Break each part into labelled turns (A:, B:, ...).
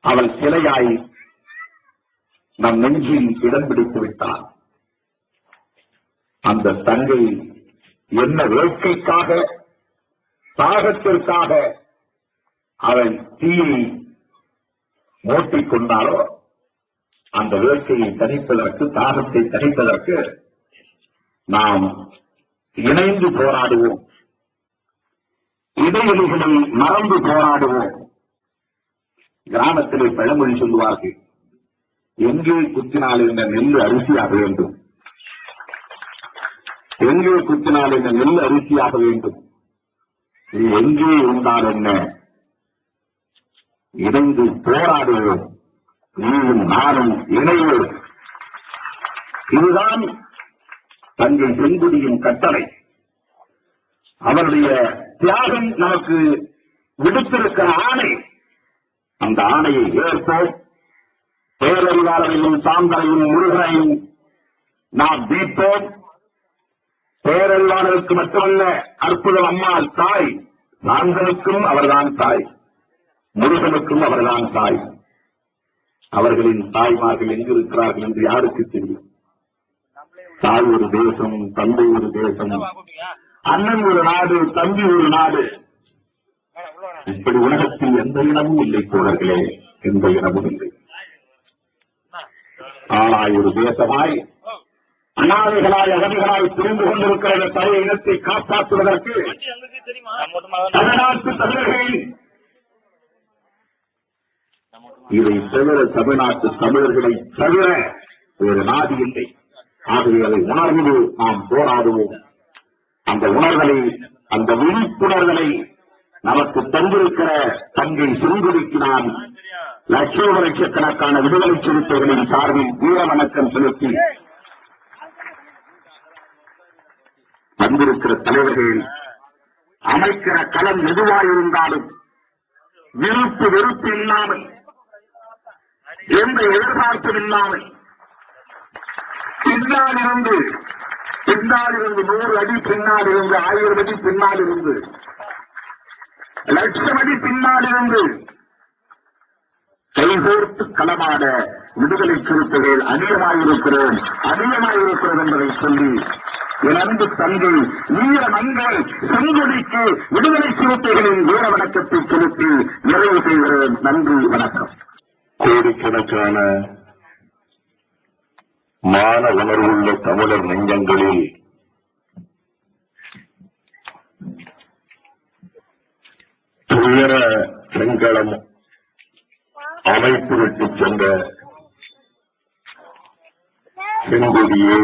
A: அவள் சிலையாய் நம் நெஞ்சில் இடம் பிடித்து விட்டான். அந்த தங்கை என்ன வேட்கைக்காக, தாகத்திற்காக அவள் தீயை மூட்டிக் கொண்டாலோ, அந்த வேட்கையை தணிப்பதற்கு, தாகத்தை தணிப்பதற்கு நாம் இணைந்து போராடுவோம். இடைவெளிகளை மறந்து போராடுவோம். கிராமத்திலே பழமொழி சொல்லுவார்கள், எங்கே குத்தினால் இந்த நெல் அரிசியாக வேண்டும், எங்கே குத்தினால் இந்த நெல் அரிசியாக வேண்டும், இது எங்கே இருந்தால் என்ன, இணைந்து போராடுவோம், நீயும் நானும் இணைவோம். இதுதான் தங்கை செங்குடியின் கட்டளை. அவருடைய தியாகம் நமக்கு விடுத்திருக்கிற ஆணை. அந்த ஆணையை ஏற்போம். பேரறிவாளரையும் சாந்தரையும் முருகனையும் நாம் வீட்போம். பேரறிவாளருக்கு மட்டுமல்ல, அற்புத அம்மாள் தாய், சாந்தனுக்கும் அவர்தான் தாய், முருகனுக்கும் அவர்தான் தாய். அவர்களின் தாய்மார்கள் எங்கிருக்கிறார்கள் என்று யாருக்கு தெரியும்? தாய் ஒரு தேசம், தந்தை ஒரு தேசம், அண்ணன் ஒரு நாடு, தம்பி ஒரு நாடு. இப்படி உலகத்தில் எந்த இனமும் இல்லை தோழர்களே, எந்த இனமும் இல்லை. ஆனாய் ஒரு தேசமாய், அனாதைகளாய், அகதிகளாய் புரிந்து கொண்டிருக்கிற பழைய இனத்தை காப்பாற்றுவதற்கு தமிழ்நாட்டு தமிழர்கள், இதை தவிர தமிழ்நாட்டு தமிழர்களை தவிர ஒரு நாடு இல்லை. ஆகவே அதை உணர்ந்து நாம் போராடுவோம். அந்த உணர்வுகளை, அந்த விழிப்புணர்வுகளை நமக்கு தந்திருக்கிற தங்கை செங்குடிக்கு நான் லட்சக்கணக்கான விடுதலை சிறுத்தைகளின் சார்பில் வீர வணக்கம் செலுத்தி, வந்திருக்கிற தலைவர்கள் அமைக்கிற களம் எதுவாயிருந்தாலும் விருப்பு வெறுப்பு இல்லாமல், எந்த எதிர்பார்ப்பும் இல்லாமல், பின்னாலிருந்து 100 அடி பின்னாலிருந்து, 1000 அடி பின்னாலிருந்து, லட்சம் அடி பின்னாலிருந்து கைகோர்த்து களமாட விடுதலை சிறுத்தைகள் அதிகமாயிருக்கிறோம் என்பதை சொல்லி, என் அன்பு தங்கை வீர மங்கை செங்குடிக்கு விடுதலை சிறுத்தைகளின் வீர வணக்கத்தை செலுத்தி நிறைவு செய்கிறேன். நன்றி, வணக்கம்.
B: கோடிக்கணக்கான மான உணர்வுள்ள தமிழர் நெஞ்சங்களில் துயர வெண்கலம் அமைப்பு விட்டு சென்ற செங்கொடியே,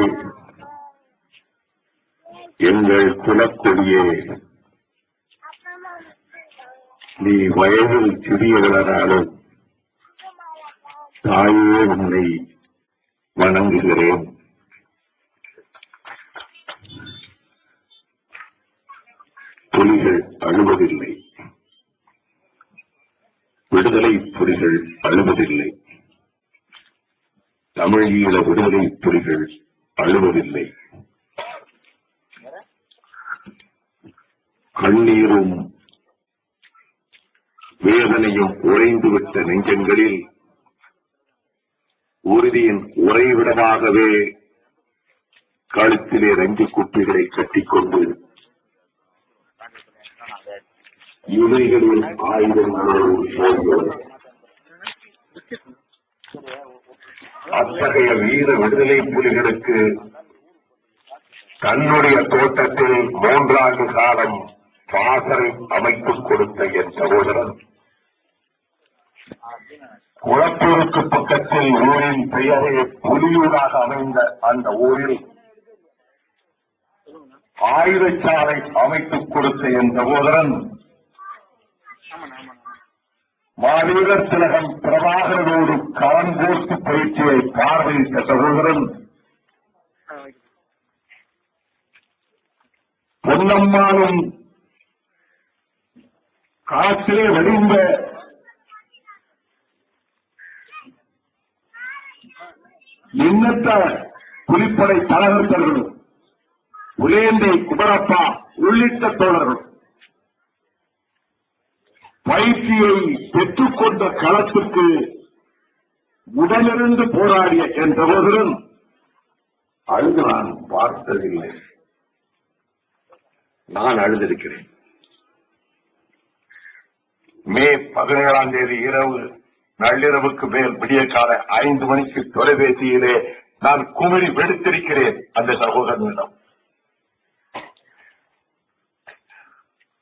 B: எங்கள் குலக்கொடியே, நீ வயதில் சிறியவனாலும் தாயே உன்னை வணங்குகிறேன். புலிகள் அழுவதில்லை, விடுதலை புலிகள் அழுவதில்லை, தமிழீழ விடுதலை புலிகள் அழுவதில்லை. கண்ணீரும் வேதனையும் உறைந்துவிட்ட நெஞ்சங்களில் உறுதியின் உறைவிடமாகவே கழுத்திலே ரஞ்சி குட்டிகளை கட்டிக்கொண்டு இவைகளில் ஆயுதங்களோடு போகிறோம். அத்தகைய வீர விடுதலை புலிகளுக்கு தன்னுடைய தோட்டத்தில் 3 ஆண்டு காலம் பாசறை அமைத்துக் கொடுத்த என் சகோதரன், குளத்தூருக்கு பக்கத்தில் ஊரின் பெயரே புலியூராக அமைந்த அந்த ஊரில் ஆயுதச்சாலை அமைத்துக் கொடுத்த என் சகோதரன், மாவீரர் திலகம் பிரபாகரனோடு களங்கோர்த்து பயிற்சியை பார்வையிட்ட சகோதரன், பொன்னம்மாளும் காற்றிலே வடிந்த எண்ணற்ற புலிப்படை தளவர்களும், உலேந்தை குமரப்பா உள்ளிட்ட தோழர்களும்
A: பயிற்சியை பெற்றுக்கொண்ட களத்துக்கு உடனிருந்து போராடிய என் சகோதரன் அழுது நான் பார்த்ததில்லை. நான் அழுதிருக்கிறேன்.
B: மே 17 இரவு நள்ளிரவுக்கு மேல் விடிய கால 5 மணிக்கு தொலைபேசியிலே நான் குமரி வெடித்திருக்கிறேன் அந்த சகோதரனிடம்.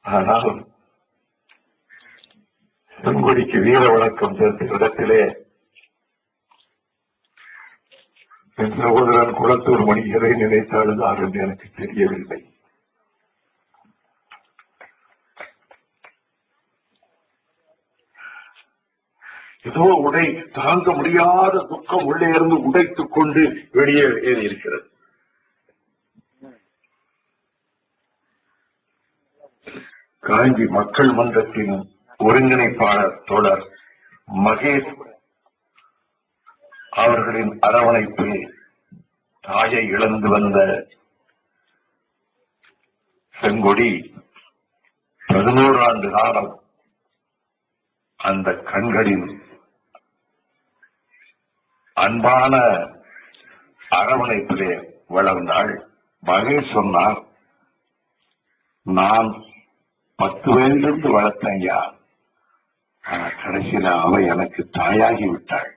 B: ஆனால் செங்கொடிக்கு வீர வணக்கம் செலுத்த இடத்திலே என் சகோதரன் குளத்தூர் மணிகளை நினைத்தால்தான் என்று எனக்கு தெரியவில்லை. ஏதோ உடை தாங்க முடியாத துக்கம் உள்ளே இருந்து உடைத்துக் கொண்டு வெளியே ஏறி இருக்கிறது. காஞ்சி மக்கள் மன்றத்தின் ஒருங்கிணைப்பாளர் தோழர் மகேஷ் அவர்களின் அரவணைப்பில் தாயை இழந்து வந்த செங்கொடி 11 ஆண்டு காலம் அந்த கண்களின் அன்பான அரவணைப்பிலே வளர்ந்தாள். மகேஷ் சொன்னார், நான் 10 வயதிலிருந்து வளர்த்தையா, கடைசியில் அவ எனக்கு தாயாகி விட்டாள்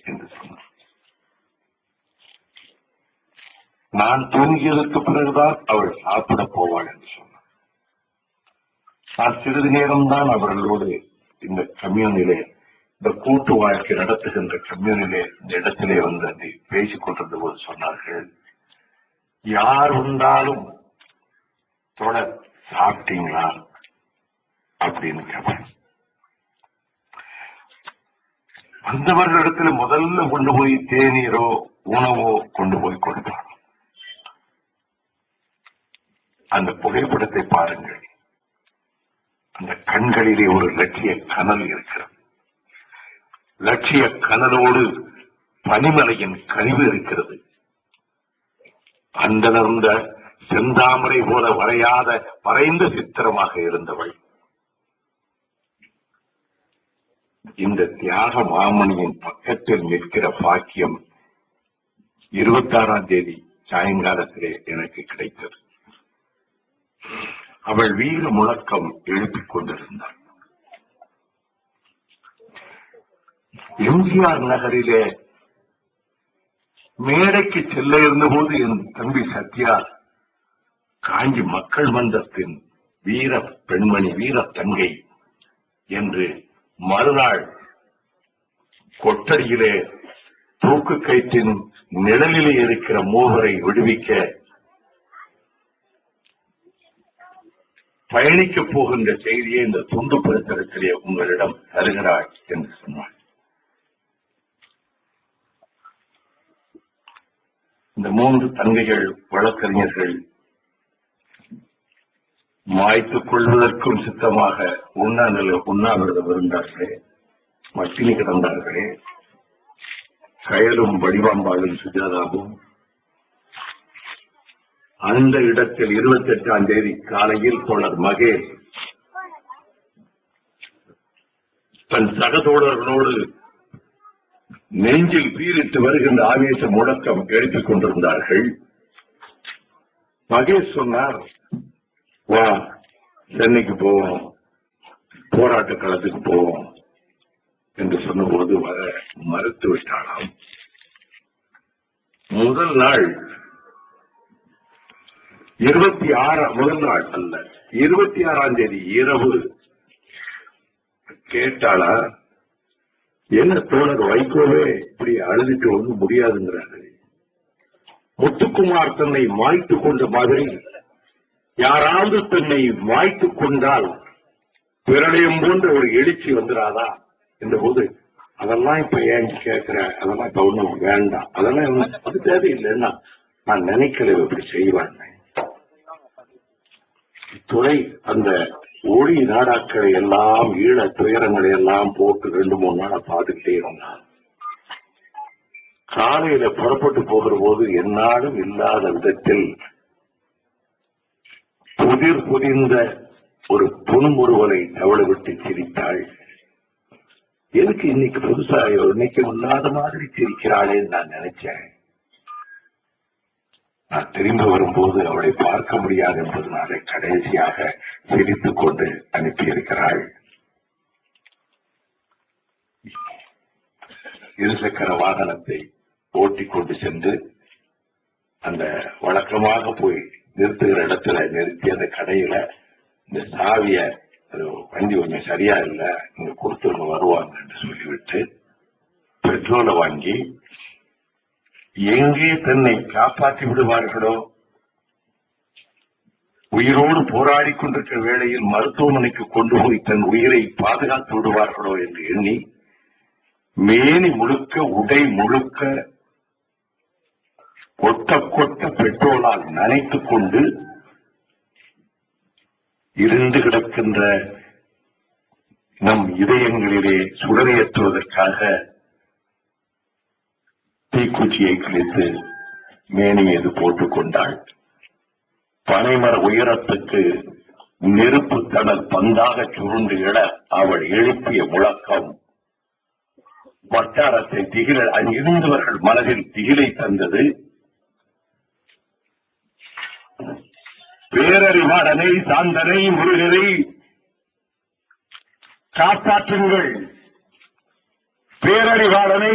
B: என்று சொன்னார். நான் தூங்கியதற்கு பிறகுதான் அவள் சாப்பிட போவாள் என்று சொன்னார். நான் சிறிது நேரம்தான் அவர்களோடு இந்த கம்யூனிலே, இந்த கூட்டு வாழ்க்கை நடத்துகின்ற கம்யூனிலே இந்த இடத்திலே வந்து பேசிக் கொண்டிருந்த போது சொன்னார்கள், யார் வந்தாலும் தொடர் சாப்பிட்டீங்களா அப்படின்னு கேட்பேன். வந்தவர்களிடத்தில் முதல்ல கொண்டு போய் தேநீரோ உணவோ கொண்டு போய் கொடுப்பார். அந்த புகைப்படத்தை பாருங்கள். அந்த கண்களிலே ஒரு லட்சிய கனல் இருக்கிறது. லட்சிய கனலோடு பனிமலையின் கனிவு இருக்கிறது. அந்தளர்ந்த செந்தாமரை போல வரைந்த சித்திரமாக இருந்தவள் இந்த தியாக மாமணியின் பக்கத்தில் நிற்கிற பாக்கியம் 26ஆம் தேதி சாயங்காலத்திலே எனக்கு கிடைத்தது. அவள் வீர முழக்கம் எழுப்பிக் கொண்டிருந்தாள். எம்ஜிஆர் நகரிலே மேடைக்கு செல்ல இருந்தபோது என் தம்பி சத்யா காஞ்சி மக்கள் மன்றத்தின் வீர பெண்மணி, வீர தங்கை என்று மறுநாள் கொட்டடியிலே தூக்கு கயிற்றின் நிழலிலே இருக்கிற மூவரை விடுவிக்க பயணிக்கப் போகின்ற செய்தியை இந்த துண்டு பிரசுரத்திலே உங்களிடம் தருகிறாள் என்று சொன்னாள். இந்த 3 தங்கைகள் வழக்கறிஞர்கள் மாய்த்துக் கொள்வதற்கும் சித்தமாக உண்ணாவிரதம் இருந்தார்களே, மட்டினி கிடந்தார்களே, கயலும் வடிவாம்பாளும் சுஜாதாவும் அந்த இடத்தில் 28ஆம் தேதி காலையில் தோழர் மகேஷ் தன் சகதோழர்களோடு நெஞ்சில் பீரிட்டு வருகின்ற ஆவேச முழக்கம் எழுப்பிக் கொண்டிருந்தார்கள். மகேஷ் சொன்னார், வா சென்னைக்கு போவோம், போராட்ட களத்துக்கு போவோம் என்று சொன்னபோது வர மறுத்து விட்டாளாம். முதல் நாள் 26ஆம் தேதி இரவு கேட்டாளா, என்ன தோழர் வைகோவே இப்படி அழுதுட்டு ஒன்றும் முடியாதுங்கிறாரு. முத்துக்குமார் தன்னை மாய்த்துக் கொண்ட மாதிரி யாராவது தன்னை மாய்த்துக் கொண்டால் பிரளயம் போன்ற ஒரு எழுச்சி வந்துடாதா என்ற போது, அதெல்லாம் இப்ப ஏன் கேட்கிற, அதெல்லாம் இப்ப ஒண்ணும் வேண்டாம், அதெல்லாம் அது தேவையில்லைன்னா நான் நினைக்கல இப்படி செய்வான். துறை அந்த ஒளி நாடாக்களை எல்லாம், ஈழ துயரங்களை எல்லாம் போட்டு 2-3 நாளா பார்த்துக்கிட்டே இருந்தான். காலையில புறப்பட்டு போகிற போது என்னாலும் இல்லாத விதத்தில் புதிர் புதிந்த ஒரு புன்முறுவலை தவள விட்டு சிரித்தாள். எதுக்கு இன்னைக்கு புதுசா இன்னைக்கு இல்லாத மாதிரி சிரிக்கிறாளேன்னு நான் நினைச்சேன். நான் திரும்ப வரும்போது அவளை பார்க்க முடியாது என்பதனாலே கடைசியாக சிரித்துக் கொண்டு அனுப்பியிருக்கிறாள். இருசக்கர வாகனத்தை ஓட்டிக்கொண்டு சென்று அந்த வழக்கமாக போய் நிறுத்துகிற இடத்துல நிறுத்தி அந்த கடையில இந்த சாவிய வண்டி கொஞ்சம் சரியா இல்ல, இங்க கொடுத்தவங்க வருவாங்க என்று சொல்லிவிட்டு பெட்ரோலை வாங்கி எங்கே தன்னை காப்பாற்றி விடுவார்களோ, உயிரோடு போராடி கொண்டிருக்கிற வேளையில் மருத்துவமனைக்கு கொண்டு போய் தன் உயிரை பாதுகாத்து விடுவார்களோ என்று எண்ணி மேனி முழுக்க உடை முழுக்க கொட்ட கொட்ட பெட்ரோலால் நனைத்துக் கொண்டு இருந்து கிடக்கின்ற நம் இதயங்களிலே சுடரேற்றுவதற்காக தீக்குச்சியை கிழித்து மேனி மீது போட்டுக் கொண்டாள். பனைமர உயரத்துக்கு நெருப்பு தடல் பந்தாக சுருண்டு எழ அவள் எழுப்பிய முழக்கம் வட்டாரத்தை இருந்தவர்கள் மனதில் திகிலை தந்தது. பேரறிவாளனை சாந்தனை முருகனை காப்பாற்றுங்கள், பேரறிவாளனை